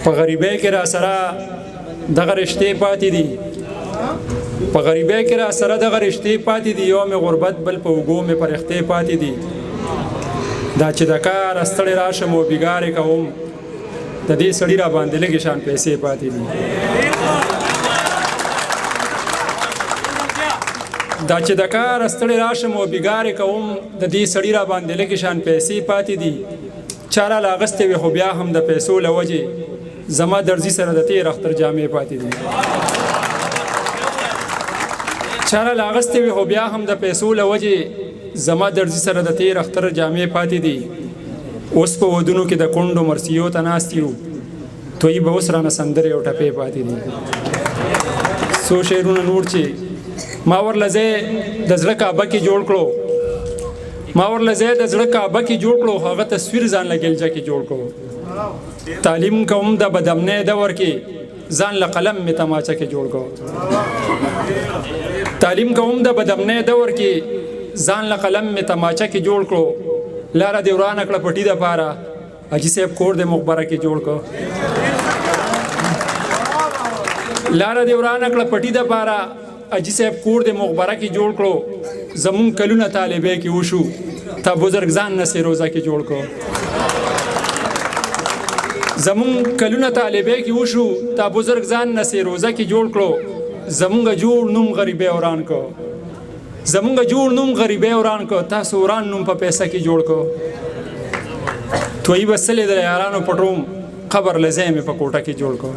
په غریبۍ کې را سره دغه رشتې پاتې دي، په غریبۍ کې را سره دغه رشتې پاتې دي. یو مې غربت بل په اوږو مې پرښتې پاتې دي. دا چې د کار ستړی راشم او بیګارې کوم، د دې سړي را باندې لږې شان پیسې پاتې دي. دا چې د کار ستړی راشم او بیګارې کوم، د دې سړي را باندې لږې شان پیسې پاتې دي. چا را لاغستې وي خو بیا هم د پیسو له وجې زما درځي سره د تېر اختر جامې پاتې دي. چا را لاغستې وي خو بیا هم د پیسو له وجې زما درځي سره د تېر اختر جامې پاتې دي. اوس په ودونو کې د کونډو مرثیو ته ناست یو، توی به اوس رانه سندرې او ټپې پاتې دي. څو شعرونه نور چې ما ورله ځای د زړه کعبه کې جوړ کړو، ما ورله ځای د زړه کعبه کې جوړ کړو، هغه تصویر ځان له ګلجه کې جوړ کړو. تعلیم کوم د بدامنۍ دور کې ځان له قلم مې تماچه کې جوړ کړو. تعلیم کوم د بدامنۍ دور کې ځان له قلم مې تماچه کې جوړ کړو. لاره دې ورانه کړه پټي دپاره، حاجي صاحب کور دې مقبره کې جوړ کړو. لاره دې ورانه کړه پټي دپاره، حاجي صاحب کور دې مقبره کې جوړ کړو. زمونږ کلونه طالبۍ کې وشو، تا بزرګ ځان نسې روزه کې جوړ کړو. زمونږ کلونه طالبۍ کې وشو، تا بزرګ ځان نسې روزه کې جوړ کړو. زمونږ جوړ نوم غریبۍ وران کړو، زمونږ جوړ نوم غریبۍ وران کړو. تاسو وران نوم په پیسه کې جوړ کړو. توی بسلې د یارانو پټوم، قبر له ځای مې په کوټه کې جوړ کړو.